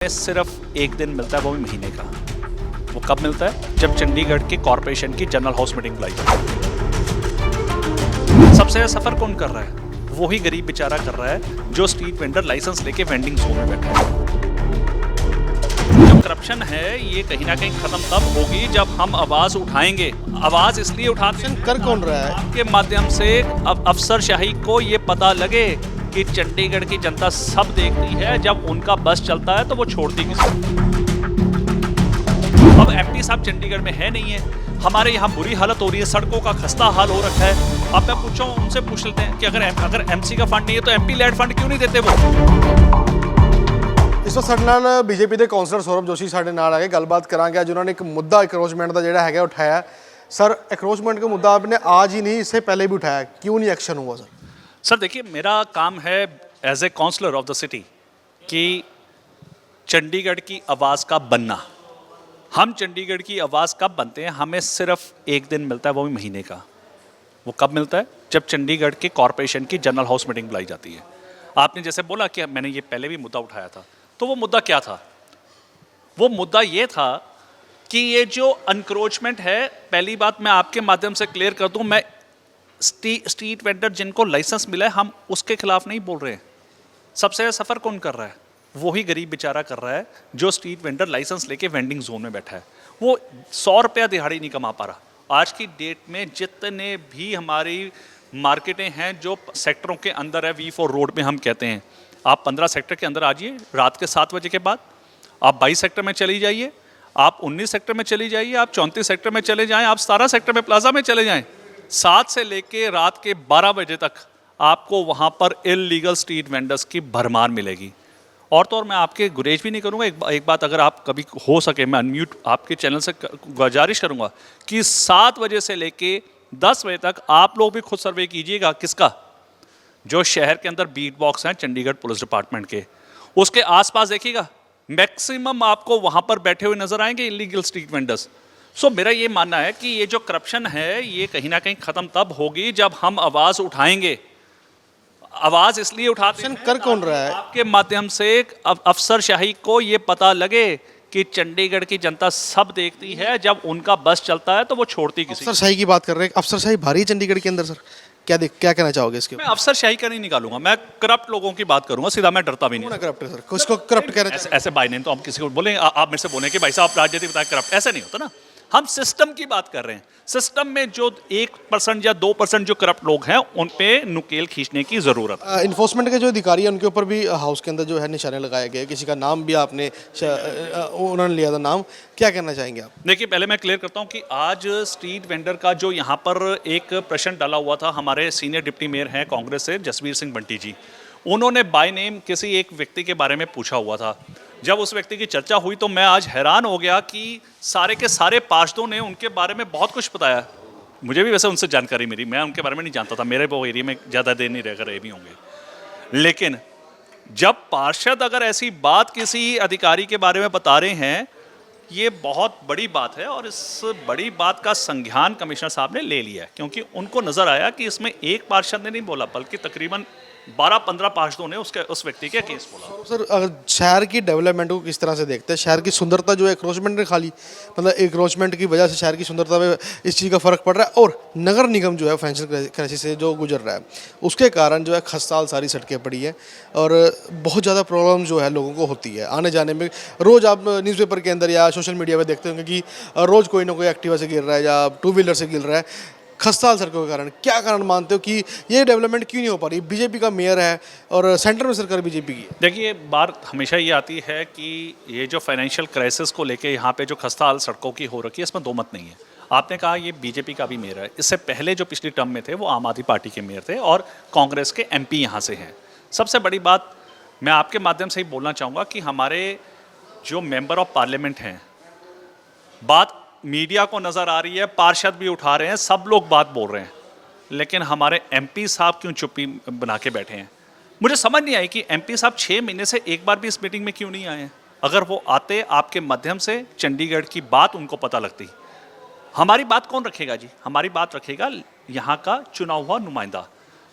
सिर्फ एक दिन मिलता है, वो भी महीने का। वो कब मिलता है? जब चंडीगढ़ के कॉरपोरेशन की जनरल हाउस मीटिंग बुलाई जाती है। सबसे ज्यादा सफर कौन कर रहा है? वो ही गरीब बेचारा कर रहा है जो स्ट्रीट वेंडर लाइसेंस लेके वेंडिंग जोन में बैठा है। जो करप्शन है ये कहीं ना कहीं खत्म तब होगी जब हम आवाज उठाएंगे। आवाज इसलिए उठाते हैं, कर कौन रहा है? आपके माध्यम से अफसरशाही को ये पता लगे कि चंडीगढ़ की जनता सब देखती है, जब उनका बस चलता है तो वो छोड़ती किसी। अब एमपी साहब चंडीगढ़ में है नहीं है, हमारे यहाँ बुरी हालत हो रही है, सड़कों का खस्ता हाल हो रखा है। अब मैं पूछूं, उनसे पूछ लेते हैं कि अगर एमसी का फंड नहीं है तो एमपी लेड फंड क्यों नहीं देते वो? ਇਸ ਤੋਂ ਸਾਡੇ ਨਾਲ ਬੀਜੇਪੀ ਦੇ ਕਾਉਂਸਲਰ ਸੌਰਵ ਜੋਸ਼ੀ ਸਾਡੇ ਨਾਲ ਆ ਕੇ ਗੱਲਬਾਤ ਕਰਾਂਗੇ। ਅੱਜ ਉਹਨਾਂ ਨੇ ਇੱਕ ਮੁੱਦਾ ਐਕਰੋਚਮੈਂਟ ਦਾ ਜਿਹੜਾ ਹੈਗਾ ਉਠਾਇਆ। सर एक्रोचमेंट का मुद्दा आपने आज ही नहीं, इससे पहले भी उठाया, क्यों नहीं एक्शन हुआ? सर देखिए, मेरा काम है as a counsellor of the city कि चंडीगढ़ की आवाज़ का बनना। हम चंडीगढ़ की आवाज़ कब बनते हैं? हमें सिर्फ एक दिन मिलता है, वो भी महीने का। वो कब मिलता है? जब चंडीगढ़ के कॉरपोरेशन की जनरल हाउस मीटिंग बुलाई जाती है। आपने जैसे बोला कि मैंने ये पहले भी मुद्दा उठाया था, तो वो मुद्दा क्या था? वो मुद्दा ये था कि ये जो अनक्रोचमेंट है, पहली बात मैं आपके माध्यम से क्लियर कर दूं, मैं स्ट्रीट वेंडर जिनको लाइसेंस मिला है, हम उसके खिलाफ नहीं बोल रहे हैं। सबसे ज़्यादा सफ़र कौन कर रहा है? वो ही गरीब बेचारा कर रहा है जो स्ट्रीट वेंडर लाइसेंस लेके वेंडिंग जोन में बैठा है। वो 100 रुपया दिहाड़ी नहीं कमा पा रहा। आज की डेट में जितने भी हमारी मार्केटें हैं जो सेक्टरों के अंदर है, V4 रोड में हम कहते हैं, आप 15 सेक्टर के अंदर आ जाइए रात के 7 बजे के बाद, आप 22 सेक्टर में चली जाइए, आप 19 सेक्टर में चली जाइए, आप 34 सेक्टर में चले जाएं, आप 17 सेक्टर में प्लाजा में चले जाएं, 7 से लेके रात के 12 बजे तक आपको वहाँ पर इल्लीगल स्ट्रीट वेंडर्स की भरमार मिलेगी। और तो और मैं आपके गुरेज भी नहीं करूँगा, एक बात अगर आप कभी हो सके, मैं अनम्यूट आपके चैनल से गुजारिश करूँगा कि 7 बजे से लेके 10 बजे तक आप लोग भी खुद सर्वे कीजिएगा। किसका? जो शहर के अंदर बीट बॉक्स हैं चंडीगढ़ पुलिस डिपार्टमेंट के, उसके आसपास देखिएगा, मैक्सिमम आपको वहाँ पर बैठे हुए नजर आएंगे इलीगल स्ट्रीट वेंडर्स। सो मेरा ये मानना है कि ये जो करप्शन है ये कहीं ना कहीं ख़त्म तब होगी जब हम आवाज़ उठाएंगे। आवाज़ इसलिए उठाते हैं, कर कौन रहा है? आपके माध्यम से अफसरशाही को ये पता लगे कि चंडीगढ़ की जनता सब देखती है, जब उनका बस चलता है तो वो छोड़ती किसी। अफसरशाही की बात कर रहे हैं, अफसरशाही भारी है चंडीगढ़ के अंदर। सर क्या कहना चाहोगे इसके? मैं अफसरशाही का नहीं निकालूंगा, मैं करप्ट लोगों की बात करूंगा सीधा, मैं डरता भी नहीं। करप्ट है सर, किसको करप्ट कह रहे हैं? ऐसे बाय नेम तो हम किसी को बोलेंगे, आप मेरे से बोलें कि भाई साहब राजनीति बताएं करप्ट, ऐसा नहीं होता ना। हम सिस्टम की बात कर रहे हैं। सिस्टम में जो 1% या 2% जो करप्ट लोग हैं उन पे नुकेल खींचने की जरूरत है। इन्फोर्समेंट के जो अधिकारी हैं उनके ऊपर भी हाउस के अंदर जो है निशाने लगाए गए, किसी का नाम भी आपने उन्होंने लिया था नाम, क्या कहना चाहेंगे आप? देखिए, पहले मैं क्लियर करता हूं कि आज स्ट्रीट वेंडर का जो यहाँ पर एक प्रश्न डाला हुआ था, हमारे सीनियर डिप्टी मेयर हैं कांग्रेस से जसवीर सिंह बंटी जी, उन्होंने बाय नेम किसी एक व्यक्ति के बारे में पूछा हुआ था। जब उस व्यक्ति की चर्चा हुई तो मैं आज हैरान हो गया कि सारे के सारे पार्षदों ने उनके बारे में बहुत कुछ बताया। मुझे भी वैसे उनसे जानकारी मिली, मैं उनके बारे में नहीं जानता था, मेरे वो एरिया में ज़्यादा देर नहीं रह रहे भी होंगे। लेकिन जब पार्षद अगर ऐसी बात किसी अधिकारी के बारे में बता रहे हैं, ये बहुत बड़ी बात है और इस बड़ी बात का संज्ञान कमिश्नर साहब ने ले लिया है, क्योंकि उनको नज़र आया कि इसमें एक पार्षद ने नहीं बोला बल्कि तकरीबन 12-15 पार्षदों ने उस व्यक्ति के केस बोला। सर अगर शहर की डेवलपमेंट को किस तरह से देखते हैं? शहर की सुंदरता जो है एक्रोचमेंट ने खाली, मतलब एक्रोचमेंट की वजह से शहर की सुंदरता में इस चीज़ का फ़र्क पड़ रहा है, और नगर निगम जो है फाइनेंशियल क्राइसिस से जो गुजर रहा है उसके कारण जो है खस्ताल सारी सड़कें पड़ी है और बहुत ज़्यादा प्रॉब्लम जो है लोगों को होती है आने जाने में। रोज़ आप न्यूज़पेपर के अंदर या सोशल मीडिया पर देखते होंगे कि रोज़ कोई ना कोई एक्टिवा से गिर रहा है या 2 व्हीलर से गिर रहा है खस्ताल सड़कों के कारण। क्या कारण मानते हो कि ये डेवलपमेंट क्यों नहीं हो पा रही? बीजेपी का मेयर है और सेंटर में सरकार बीजेपी की है। देखिए, बात हमेशा ये आती है कि ये जो फाइनेंशियल क्राइसिस को लेके यहाँ पे जो खस्ताहाल सड़कों की हो रखी है, इसमें दो मत नहीं है। आपने कहा ये बीजेपी का भी मेयर है, इससे पहले जो पिछली टर्म में थे वो आम आदमी पार्टी के मेयर थे और कांग्रेस के MP यहाँ से हैं। सबसे बड़ी बात मैं आपके माध्यम से ही बोलना चाहूँगा कि हमारे जो मेंबर ऑफ पार्लियामेंट हैं, बात मीडिया को नज़र आ रही है, पार्षद भी उठा रहे हैं, सब लोग बात बोल रहे हैं, लेकिन हमारे MP साहब क्यों चुप्पी बना के बैठे हैं? मुझे समझ नहीं आई कि MP साहब 6 महीने से एक बार भी इस मीटिंग में क्यों नहीं आए हैं। अगर वो आते, आपके माध्यम से चंडीगढ़ की बात उनको पता लगती। हमारी बात कौन रखेगा जी? हमारी बात रखेगा यहाँ का चुना हुआ नुमाइंदा।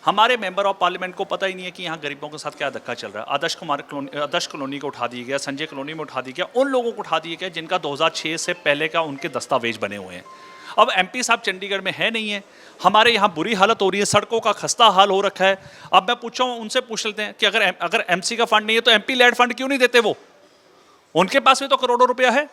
हमारे मेंबर ऑफ पार्लियामेंट को पता ही नहीं है कि यहाँ गरीबों के साथ क्या धक्का चल रहा है। आदर्श कॉलोनी को उठा दिया गया, संजय कॉलोनी में उठा दिया गया, उन लोगों को उठा दिया गया जिनका 2006 से पहले का उनके दस्तावेज बने हुए हैं। अब एमपी साहब चंडीगढ़ में है नहीं है, हमारे यहाँ बुरी हालत हो रही है, सड़कों का खस्ता हाल हो रखा है। अब मैं पूछा हूँ, उनसे पूछ लेते हैं कि अगर एमसी का फंड नहीं है तो एमपी लेड फंड क्यों नहीं देते वो? उनके पास भी तो करोड़ों रुपया है।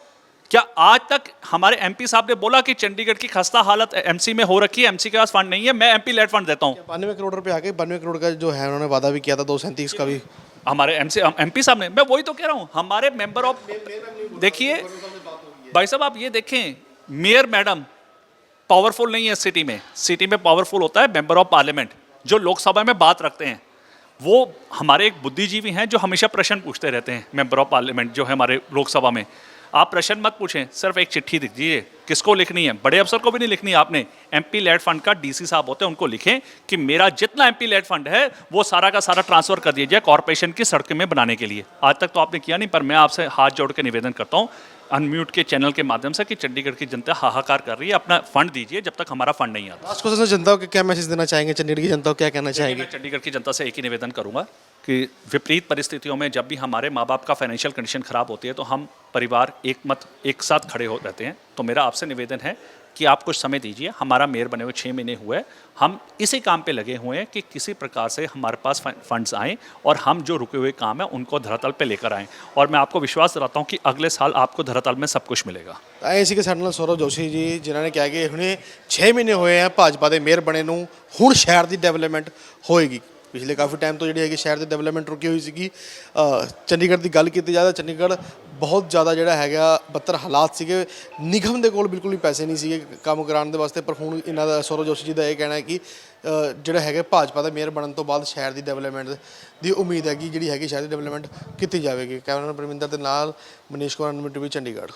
क्या आज तक हमारे एमपी साहब ने बोला कि चंडीगढ़ की खस्ता हालत एमसी में हो रखी है, एमसी के पास फंड नहीं है, मैं एमपी लेड फंड देता हूँ? 92 करोड़ रुपए आ गए, 92 करोड़ का जो है उन्होंने वादा भी किया था, 237 का भी हमारे एमपी साहब ने, मैं वही तो कह रहा हूँ, हमारे मेंबर ऑफ, देखिए भाई साहब आप ये देखें, मेयर मैडम पावरफुल नहीं है सिटी में पावरफुल होता है मेंबर ऑफ पार्लियामेंट जो लोकसभा में बात रखते हैं। वो हमारे एक बुद्धिजीवी हैं जो हमेशा प्रश्न पूछते रहते हैं। मेंबर ऑफ पार्लियामेंट जो है हमारे लोकसभा में, आप प्रश्न मत पूछें, सिर्फ एक चिट्ठी लिख दीजिए। किसको लिखनी है? बड़े अफसर को भी नहीं लिखनी आपने, एमपी लेड फंड का डीसी साहब होते हैं उनको लिखें कि मेरा जितना एमपी लेड फंड है वो सारा का सारा ट्रांसफर कर दिया जाए कॉर्पोरेशन की सड़कें में बनाने के लिए। आज तक तो आपने किया नहीं, पर मैं आपसे हाथ जोड़ के निवेदन करता हूँ अनम्यूट के चैनल के माध्यम से कि चंडीगढ़ की जनता हाहाकार कर रही है, अपना फंड दीजिए जब तक हमारा फंड नहीं आता। लास्ट क्वेश्चन, जनता को क्या मैसेज देना चाहेंगे, चंडीगढ़ की जनता को क्या कहना चाहेंगे? मैं चंडीगढ़ की जनता से एक ही निवेदन करूंगा कि विपरीत परिस्थितियों में जब भी हमारे माँ बाप का फाइनेंशियल कंडीशन खराब होती है तो हम परिवार एक साथ खड़े हो रहते हैं। तो मेरा आपसे निवेदन है कि आप कुछ समय दीजिए। हमारा मेयर बने हुए 6 महीने हुए, हम इसी काम पे लगे हुए हैं कि किसी प्रकार से हमारे पास फंड्स आएँ और हम जो रुके हुए काम है उनको धरातल पे लेकर आएँ। और मैं आपको विश्वास दिलाता हूँ कि अगले साल आपको धरातल में सब कुछ मिलेगा। ਐਸੀ ਕਿ ਸਾਡੇ ਨਾਲ ਸੌਰਵ ਜੋਸ਼ੀ ਜੀ ਜਿਨ੍ਹਾਂ ਨੇ ਕਿਹਾ ਕਿ ਹੁਣੇ 6 ਮਹੀਨੇ ਹੋਏ ਆ ਭਾਜਪਾ ਦੇ ਮੇਅਰ ਬਣੇ ਨੂੰ, ਹੁਣ ਸ਼ਹਿਰ ਦੀ ਡਿਵੈਲਪਮੈਂਟ ਹੋਏਗੀ। ਪਿਛਲੇ ਕਾਫੀ ਟਾਈਮ ਤੋਂ ਜਿਹੜੀ ਹੈਗੀ ਸ਼ਹਿਰ ਦੀ ਡਿਵੈਲਪਮੈਂਟ ਰੁਕੀ ਹੋਈ ਸੀਗੀ। ਚੰਡੀਗੜ੍ਹ ਦੀ ਗੱਲ ਕੀਤੀ ਜਾਵੇ ਤਾਂ ਚੰਡੀਗੜ੍ਹ ਬਹੁਤ ਜ਼ਿਆਦਾ ਜਿਹੜਾ ਹੈਗਾ ਬੱਤਰ ਹਾਲਾਤ ਸੀਗੇ, ਨਿਗਮ ਦੇ ਕੋਲ ਬਿਲਕੁਲ ਵੀ ਪੈਸੇ ਨਹੀਂ ਸੀਗੇ ਕੰਮ ਕਰਾਉਣ ਦੇ ਵਾਸਤੇ। ਪਰ ਹੁਣ ਇਹਨਾਂ ਦਾ ਸੌਰਵ ਜੋਸ਼ੀ ਜੀ ਦਾ ਇਹ ਕਹਿਣਾ ਹੈ ਕਿ ਜਿਹੜਾ ਹੈਗਾ ਭਾਜਪਾ ਦਾ ਮੇਅਰ ਬਣਨ ਤੋਂ ਬਾਅਦ ਸ਼ਹਿਰ ਦੀ ਡਿਵੈਲਪਮੈਂਟ ਦੀ ਉਮੀਦ ਹੈਗੀ, ਜਿਹੜੀ ਹੈਗੀ ਸ਼ਹਿਰ ਦੀ ਡਿਵੈਲਪਮੈਂਟ ਕੀਤੀ ਜਾਵੇਗੀ। ਕੈਮਰਾਮੈਨ ਪਰਮਿੰਦਰ ਦੇ ਨਾਲ ਮਨੀਸ਼ ਕੁਮਾਰ, NMTV ਚੰਡੀਗੜ੍ਹ।